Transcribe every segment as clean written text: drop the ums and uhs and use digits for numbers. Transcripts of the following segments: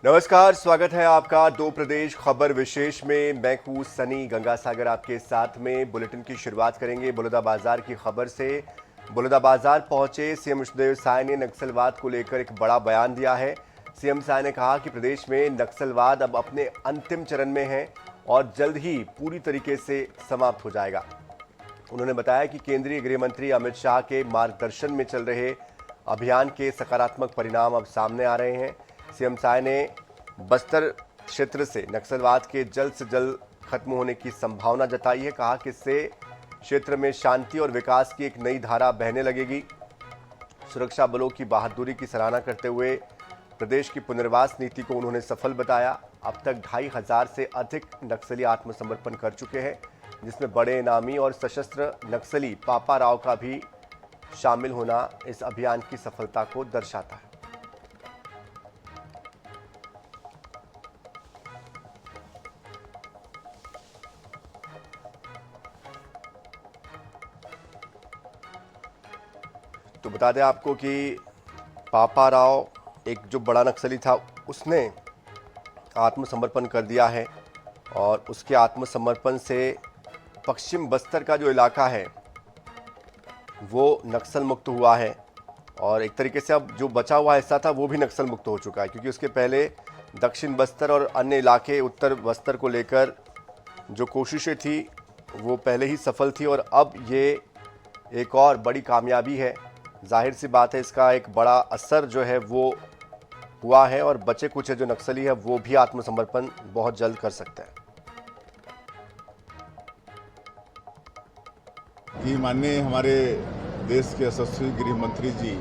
नमस्कार, स्वागत है आपका दो प्रदेश खबर विशेष में। मैं हूं सनी गंगासागर आपके साथ में। बुलेटिन की शुरुआत करेंगे बलौदाबाजार की खबर से। बलौदाबाजार पहुंचे सीएम विष्णुदेव साय ने नक्सलवाद को लेकर एक बड़ा बयान दिया है। सीएम साय ने कहा कि प्रदेश में नक्सलवाद अब अपने अंतिम चरण में है और जल्द ही पूरी तरीके से समाप्त हो जाएगा। उन्होंने बताया कि केंद्रीय गृह मंत्री अमित शाह के मार्गदर्शन में चल रहे अभियान के सकारात्मक परिणाम अब सामने आ रहे हैं। सीएम साय ने बस्तर क्षेत्र से नक्सलवाद के जल्द से जल्द खत्म होने की संभावना जताई है। कहा कि इससे क्षेत्र में शांति और विकास की एक नई धारा बहने लगेगी। सुरक्षा बलों की बहादुरी की सराहना करते हुए प्रदेश की पुनर्वास नीति को उन्होंने सफल बताया। अब तक 2500 से अधिक नक्सली आत्मसमर्पण कर चुके हैं, जिसमें बड़े इनामी और सशस्त्र नक्सली पापा राव का भी शामिल होना इस अभियान की सफलता को दर्शाता है। तो बता दें आपको कि पापा राव एक जो बड़ा नक्सली था, उसने आत्मसमर्पण कर दिया है और उसके आत्मसमर्पण से पश्चिम बस्तर का जो इलाका है वो नक्सल मुक्त हुआ है और एक तरीके से अब जो बचा हुआ हिस्सा था वो भी नक्सल मुक्त हो चुका है, क्योंकि उसके पहले दक्षिण बस्तर और अन्य इलाके उत्तर बस्तर को लेकर जो कोशिशें थी वो पहले ही सफल थी और अब ये एक और बड़ी कामयाबी है। जाहिर सी बात है, इसका एक बड़ा असर जो है वो हुआ है और बचे कुछ जो नक्सली है वो भी आत्मसमर्पण बहुत जल्द कर सकते हैं। कि माननीय हमारे देश के यशस्वी गृह मंत्री जी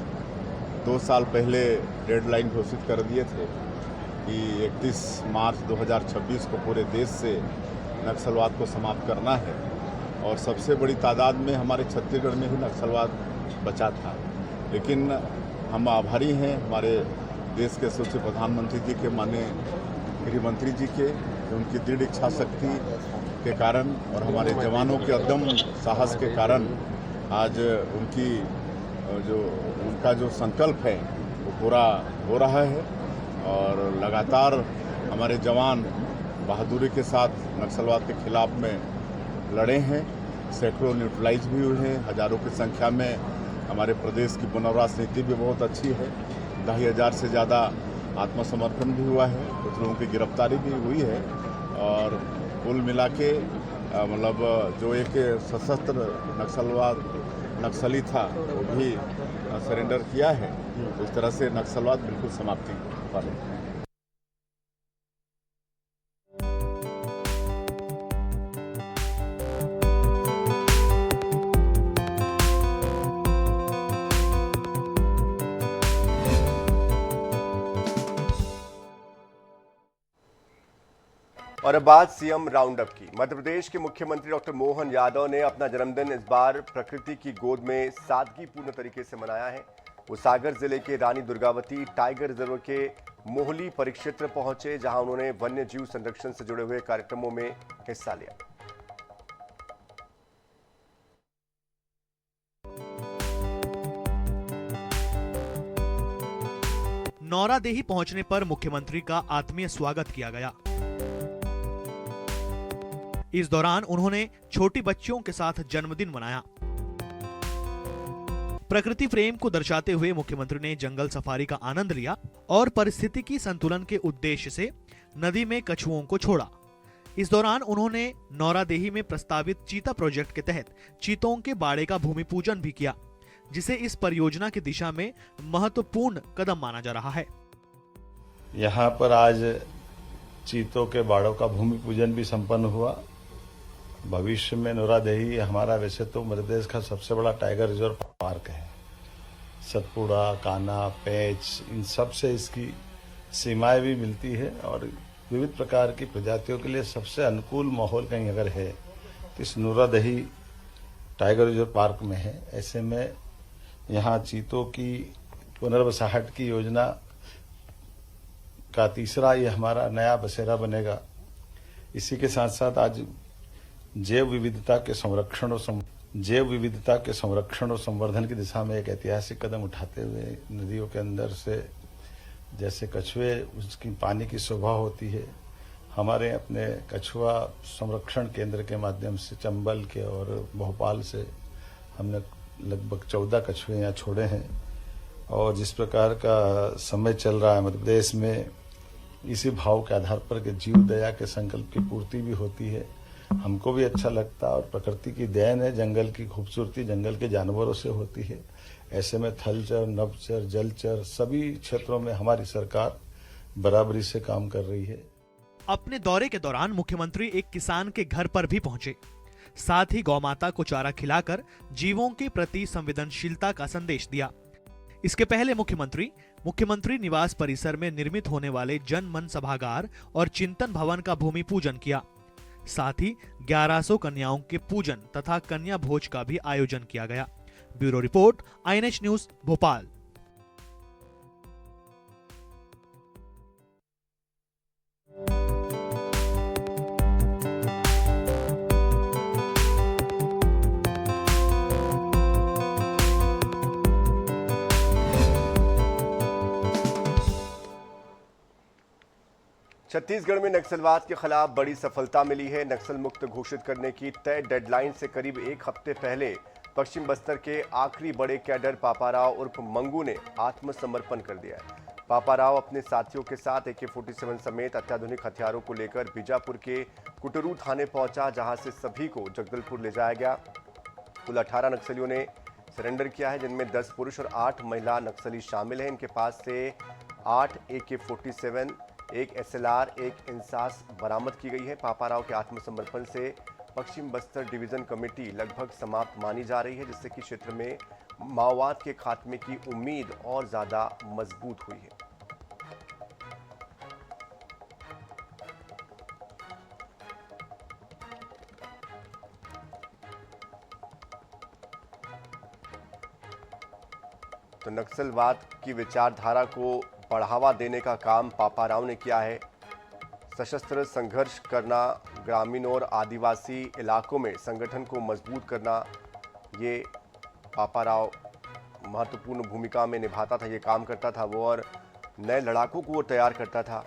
2 साल पहले डेडलाइन घोषित कर दिए थे कि 31 मार्च 2026 को पूरे देश से नक्सलवाद को समाप्त करना है और सबसे बड़ी तादाद में हमारे छत्तीसगढ़ में ही नक्सलवाद बचा था। लेकिन हम आभारी हैं हमारे देश के यशस्वी प्रधानमंत्री जी के, माननीय गृह मंत्री जी के, उनकी दृढ़ इच्छा शक्ति के कारण और हमारे जवानों के अदम्य साहस के कारण आज उनका जो संकल्प है वो पूरा हो रहा है और लगातार हमारे जवान बहादुरी के साथ नक्सलवाद के खिलाफ में लड़े हैं। सैकड़ों न्यूट्रलाइज भी हुए हैं, हजारों की संख्या में। हमारे प्रदेश की पुनर्वास नीति भी बहुत अच्छी है। 2500 से ज़्यादा आत्मसमर्पण भी हुआ है, कुछ लोगों की गिरफ्तारी भी हुई है और कुल मिला के मतलब जो एक सशस्त्र नक्सली था वो भी सरेंडर किया है। इस तरह से नक्सलवाद बिल्कुल समाप्ति पर है। और अब बात सीएम राउंड अप की। मध्य प्रदेश के मुख्यमंत्री डॉक्टर मोहन यादव ने अपना जन्मदिन इस बार प्रकृति की गोद में सादगीपूर्ण तरीके से मनाया है। वो सागर जिले के रानी दुर्गावती टाइगर रिजर्व के मोहली परिक्षेत्र पहुंचे, जहां उन्होंने वन्य जीव संरक्षण से जुड़े हुए कार्यक्रमों में हिस्सा लिया। नौरादेही पहुंचने पर मुख्यमंत्री का आत्मीय स्वागत किया गया। इस दौरान उन्होंने छोटी बच्चियों के साथ जन्मदिन मनाया। प्रकृति प्रेम को दर्शाते हुए मुख्यमंत्री ने जंगल सफारी का आनंद लिया और पारिस्थितिकी संतुलन के उद्देश्य से नदी में कछुओं को छोड़ा। इस दौरान उन्होंने नौरादेही में प्रस्तावित चीता प्रोजेक्ट के तहत चीतों के बाड़े का भूमि पूजन भी किया, जिसे इस परियोजना की दिशा में महत्वपूर्ण कदम माना जा रहा है। यहाँ पर आज चीतों के बाड़ों का भूमि पूजन भी संपन्न हुआ। भविष्य में नौरादेही हमारा वैसे तो मध्य प्रदेश का सबसे बड़ा टाइगर रिजर्व पार्क है। सतपुड़ा, कान्हा, पेंच, इन सब से इसकी सीमाएं भी मिलती है और विविध प्रकार की प्रजातियों के लिए सबसे अनुकूल माहौल कहीं अगर है तो इस नौरादेही टाइगर रिजर्व पार्क में है। ऐसे में यहाँ चीतों की पुनर्वसाहट की योजना का तीसरा ये हमारा नया बसेरा बनेगा। इसी के साथ साथ आज जैव विविधता के संरक्षण और संवर्धन की दिशा में एक ऐतिहासिक कदम उठाते हुए नदियों के अंदर से जैसे कछुए उसकी पानी की शोभा होती है, हमारे अपने कछुआ संरक्षण केंद्र के माध्यम से चंबल के और भोपाल से हमने लगभग 14 कछुए यहाँ छोड़े हैं। और जिस प्रकार का समय चल रहा है मध्य प्रदेश में, इसी भाव के आधार पर कि जीव दया के संकल्प की पूर्ति भी होती है, हमको भी अच्छा लगता है। और प्रकृति की देन है, जंगल की खूबसूरती जंगल के जानवरों से होती है। ऐसे में थलचर, नभचर, जलचर सभी क्षेत्रों में हमारी सरकार बराबरी से काम कर रही है। अपने दौरे के दौरान मुख्यमंत्री एक किसान के घर पर भी पहुंचे, साथ ही गौमाता को चारा खिलाकर जीवों के प्रति संवेदनशीलता का संदेश दिया। इसके पहले मुख्यमंत्री निवास परिसर में निर्मित होने वाले जन मन सभागार और चिंतन भवन का भूमि पूजन किया। साथ ही 1100 कन्याओं के पूजन तथा कन्या भोज का भी आयोजन किया गया। Bureau report, INH news, Bhopal. Chhattisgarh में नक्सलवाद के खिलाफ बड़ी सफलता मिली है। नक्सल मुक्त घोषित करने की तय डेडलाइन से करीब एक हफ्ते पहले पश्चिम बस्तर के आखिरी बड़े कैडर पापाराव उर्फ मंगू ने आत्मसमर्पण कर दिया है। पापाराव अपने साथियों के साथ AK-47 समेत अत्याधुनिक हथियारों को लेकर बीजापुर के कुटरू थाने पहुंचा, जहां से सभी को जगदलपुर ले जाया गया। कुल 18 नक्सलियों ने सरेंडर किया है, जिनमें 10 पुरुष और 8 महिला नक्सली शामिल हैं। इनके पास से 8 AK-47, एक SLR, एक इंसास बरामद की गई है। पापाराव के आत्मसमर्पण से पश्चिम बस्तर डिवीजन कमेटी लगभग समाप्त मानी जा रही है, जिससे कि क्षेत्र में माओवाद के खात्मे की उम्मीद और ज्यादा मजबूत हुई है। तो नक्सलवाद की विचारधारा को बढ़ावा देने का काम पापाराव ने किया है। सशस्त्र संघर्ष करना, ग्रामीण और आदिवासी इलाकों में संगठन को मजबूत करना, ये पापाराव महत्वपूर्ण भूमिका में निभाता था, ये काम करता था वो। और नए लड़ाकों को वो तैयार करता था,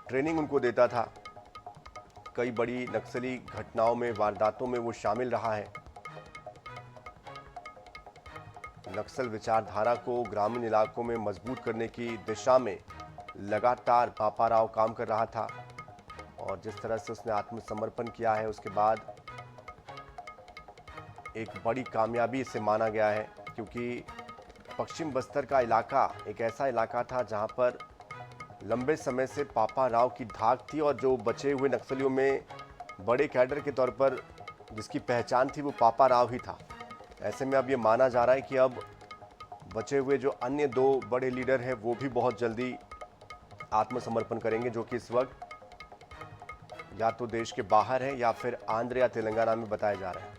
ट्रेनिंग उनको देता था। कई बड़ी नक्सली घटनाओं में, वारदातों में वो शामिल रहा है। नक्सल विचारधारा को ग्रामीण इलाकों में मजबूत करने की दिशा में लगातार पापाराव काम कर रहा था। और जिस तरह से उसने आत्मसमर्पण किया है, उसके बाद एक बड़ी कामयाबी इसे माना गया है, क्योंकि पश्चिम बस्तर का इलाका एक ऐसा इलाका था जहां पर लंबे समय से पापाराव की धाक थी। और जो बचे हुए नक्सलियों में बड़े कैडर के तौर पर जिसकी पहचान थी, वो पापाराव ही था। ऐसे में अब ये माना जा रहा है कि अब बचे हुए जो अन्य 2 बड़े लीडर हैं, वो भी बहुत जल्दी आत्मसमर्पण करेंगे, जो कि इस वक्त या तो देश के बाहर है या फिर आंध्र या तेलंगाना में बताया जा रहा है।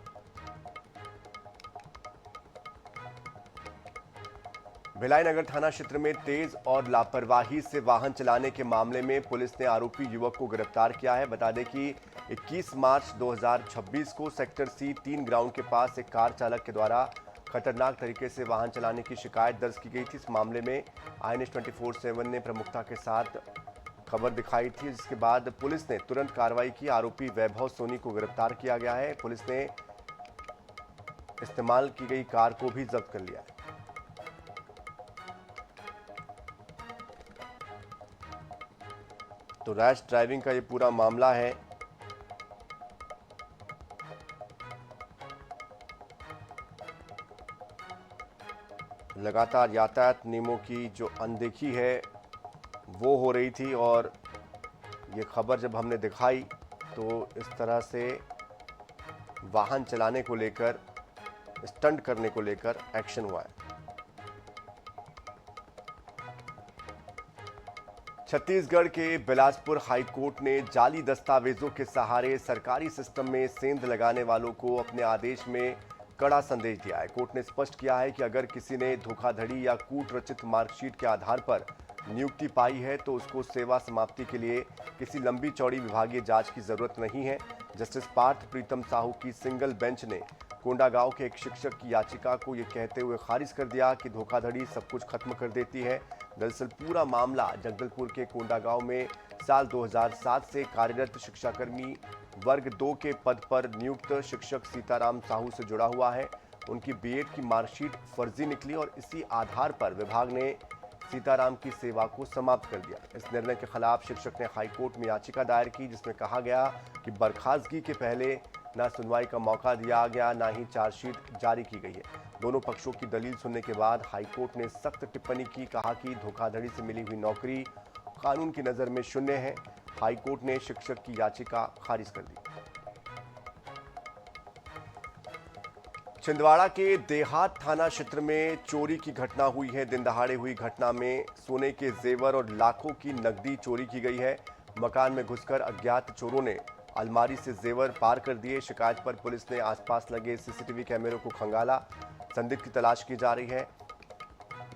भिलाई नगर थाना क्षेत्र में तेज और लापरवाही से वाहन चलाने के मामले में पुलिस ने आरोपी युवक को गिरफ्तार किया है। बता दें कि 21 मार्च 2026 को सेक्टर C 3 ग्राउंड के पास एक कार चालक के द्वारा खतरनाक तरीके से वाहन चलाने की शिकायत दर्ज की गई थी। इस मामले में INH 24/7 ने प्रमुखता के साथ खबर दिखाई थी, जिसके बाद पुलिस ने तुरंत कार्रवाई की। आरोपी वैभव सोनी को गिरफ्तार किया गया है। पुलिस ने इस्तेमाल की गई कार को भी जब्त कर लिया है। तो रैश ड्राइविंग का ये पूरा मामला है। लगातार यातायात नियमों की जो अनदेखी है वो हो रही थी, और ये खबर जब हमने दिखाई तो इस तरह से वाहन चलाने को लेकर, स्टंट करने को लेकर एक्शन हुआ है। छत्तीसगढ़ के बिलासपुर हाई कोर्ट ने जाली दस्तावेजों के सहारे सरकारी सिस्टम में सेंध लगाने वालों को अपने आदेश में कड़ा संदेश दिया है। कोर्ट ने स्पष्ट किया है कि अगर किसी ने धोखाधड़ी या कूट रचित मार्कशीट के आधार पर नियुक्ति पाई है तो उसको सेवा समाप्ति के लिए किसी लंबी चौड़ी विभागीय जांच की जरूरत नहीं है। जस्टिस पार्थ प्रीतम साहू की सिंगल बेंच ने कोंडागांव के एक शिक्षक की याचिका को ये कहते हुए खारिज कर दिया कि धोखाधड़ी सब कुछ खत्म कर देती है। दरअसल पूरा मामला जगदलपुर के कोंडागांव में साल 2007 से कार्यरत शिक्षाकर्मी वर्ग 2 के पद पर नियुक्त शिक्षक सीताराम साहू से जुड़ा हुआ है। उनकी बीएड की मार्कशीट फर्जी निकली और इसी आधार पर विभाग ने सीताराम की सेवा को समाप्त कर दिया। इस निर्णय के खिलाफ शिक्षक ने हाईकोर्ट में याचिका दायर की, जिसमें कहा गया कि बर्खास्तगी के पहले न सुनवाई का मौका दिया गया, न ही चार्जशीट जारी की गई है। दोनों पक्षों की दलील सुनने के बाद हाईकोर्ट ने सख्त टिप्पणी की, कहा कि धोखाधड़ी से मिली हुई नौकरी कानून की नजर में शून्य है। हाईकोर्ट ने शिक्षक की याचिका खारिज कर दी। छिंदवाड़ा के देहात थाना क्षेत्र में चोरी की घटना हुई है। दिन दहाड़े हुई घटना में सोने के जेवर और लाखों की नकदी चोरी की गई है। मकान में घुसकर अज्ञात चोरों ने अलमारी से जेवर पार कर दिए। शिकायत पर पुलिस ने आसपास लगे सीसीटीवी कैमरों को खंगाला। संदिग्ध की तलाश की जा रही है।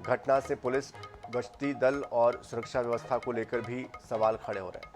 घटना से पुलिस, गश्ती दल और सुरक्षा व्यवस्था को लेकर भी सवाल खड़े हो रहे हैं।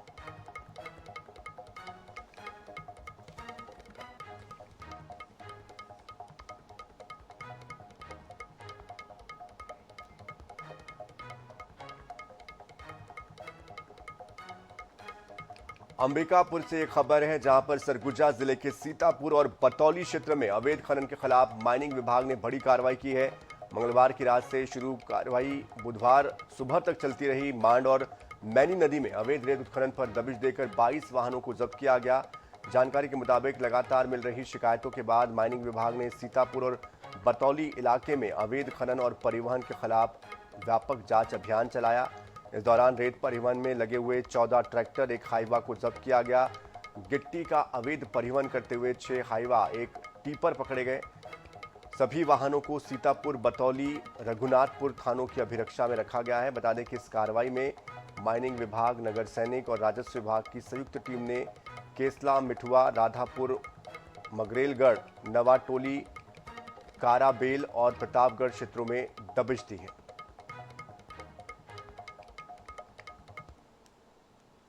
अंबिकापुर से एक खबर है, जहां पर सरगुजा जिले के सीतापुर और बतौली क्षेत्र में अवैध खनन के खिलाफ माइनिंग विभाग ने बड़ी कार्रवाई की है। मंगलवार की रात से शुरू कार्रवाई बुधवार सुबह तक चलती रही। मांड और मैनी नदी में अवैध रेत उत्खनन पर दबिश देकर 22 वाहनों को जब्त किया गया। जानकारी के मुताबिक लगातार मिल रही शिकायतों के बाद माइनिंग विभाग ने सीतापुर और बतौली इलाके में अवैध खनन और परिवहन के खिलाफ व्यापक जांच अभियान चलाया। इस दौरान रेत परिवहन में लगे हुए 14 ट्रैक्टर, एक हाईवा को जब्त किया गया। गिट्टी का अवैध परिवहन करते हुए 6 हाईवा, एक टिपर पकड़े गए। सभी वाहनों को सीतापुर, बतौली, रघुनाथपुर थानों की अभिरक्षा में रखा गया है। बता दें कि इस कार्रवाई में माइनिंग विभाग, नगर सैनिक और राजस्व विभाग की संयुक्त टीम ने केसला, मिठुआ, राधापुर, मगरेलगढ़, नवाटोली, काराबेल और प्रतापगढ़ क्षेत्रों में दबिश दी है।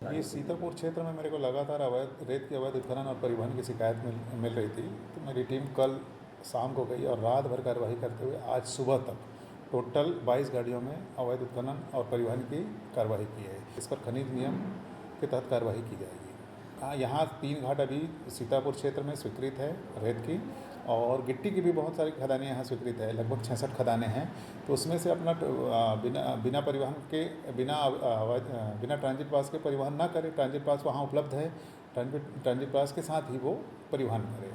ये सीतापुर क्षेत्र में मेरे को लगातार रेत की अवैध उत्खनन और परिवहन की शिकायत मिल रही थी, तो मेरी टीम कल शाम को गई और रात भर कार्रवाई करते हुए आज सुबह तक टोटल 22 गाड़ियों में अवैध उत्खनन और परिवहन की कार्रवाई की है। इस पर खनिज नियम के तहत कार्रवाई की जाएगी। यहाँ 3 घाट अभी सीतापुर क्षेत्र में स्वीकृत है रेत की, और गिट्टी की भी बहुत सारी खदानें यहाँ स्वीकृत है, लगभग 66 खदानें हैं। तो उसमें से अपना बिना परिवहन के, बिना ट्रांजिट पास के परिवहन ना करे। ट्रांजिट पास वहाँ उपलब्ध है, ट्रांजिट पास के साथ ही वो परिवहन करे।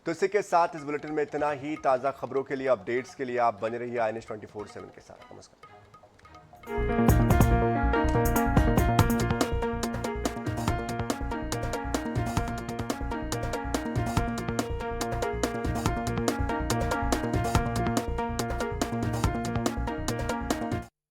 तो इसी के साथ इस बुलेटिन में इतना ही। ताज़ा खबरों के लिए, अपडेट्स के लिए आप बने रहिए INS 24/7 के साथ। नमस्कार।